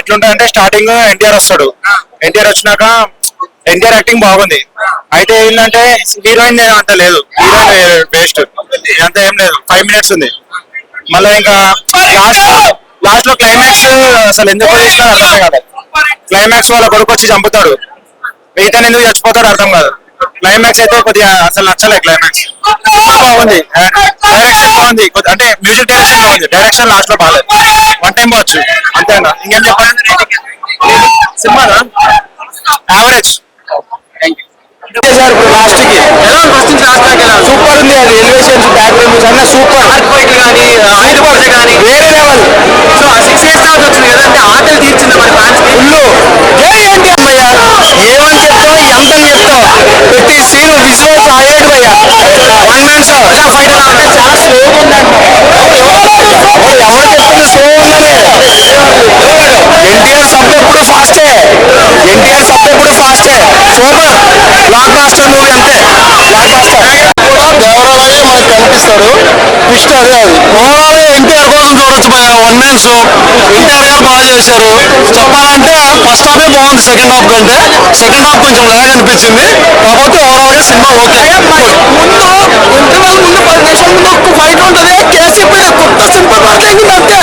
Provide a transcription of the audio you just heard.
ఎట్లుంటదంటే starting NTR వస్తాడు. ఎన్టీఆర్ వచ్చినాక NTR acting బాగుంది. అయితే ఏంటంటే హీరోయిన్ అంత లేదు, హీరోయిన్ వేస్ట్ అంత ఏం లేదు. 5 minutes ఉంది. మళ్ళీ ఇంకా లాస్ట్ లో క్లైమాక్స్ అసలు ఎందుకు తీసినా అర్థమే కాదు. క్లైమాక్స్ వాళ్ళ కొడుకు వచ్చి చంపుతాడు, మిగతా ఎందుకు చచ్చిపోతాడు అర్థం కాదు. క్లైమాక్స్ అయితే కొద్దిగా అసలు నచ్చలే. క్లైమాక్స్ బాగుంది, డైరెక్షన్ బాగుంది, అంటే మ్యూజిక్ డైరెక్షన్ బాగుంది, డైరెక్షన్ లాస్ట్ లో బాగాలేదు. 1 time వాచ్ అంతేనా, ఇంకేం చెప్పాలి. Cinema average. లాస్ట్ కి సూపర్ ఉంది. అది ఎలివేషన్స్, బ్యాక్గ్రౌండ్ అన్న సూపర్. వేరే లెవెల్. సో 6 years తర్వాత వచ్చింది కదా, అంటే ఆటలు తీర్చింది మరి ఫ్యాన్స్ ఫుల్. జై ఏంటి అమ్మయ్య, ఏమని చెప్తావు ఎంతని చెప్తావు. ప్రతి సీన్ విజువల్స్ హైలైట్ భయ్య. 1 man show. ఫైట్ అంటే చాలా స్లోగా ఉందంట. ఎవరు చెప్తుంది స్లో ఉందని. ఎన్టీఆర్ సబ్ ఎప్పుడు ఫాస్టే, ఎన్టీఆర్ సబ్ ఎప్పుడు ఫాస్టే. Super blockbuster movie. అంతే బ్లాక్ బాస్టర్. దేవరాలే మనకు కనిపిస్తాడు. ట్విస్ట్ అదే. అది ఓవరాల్ ఎన్టీఆర్ కోసం చూడొచ్చు. 1 man show. ఎన్టీఆర్ గారు బాగా చేశారు. చెప్పాలంటే ఫస్ట్ హాఫే బాగుంది, సెకండ్ హాఫ్ కంటే. సెకండ్ హాఫ్ కొంచెం లాగ్ అనిపించింది. కాకపోతే ఓవరాల్ గా సినిమా ఓకే. ముందు ఇంటర్వెల్ ముందు 10 నిమిషాల ముందు ఒక ఫైట్ ఉంటుంది. కేసీపీ కొత్త సింపుల్ వర్కింగ్ అంతే.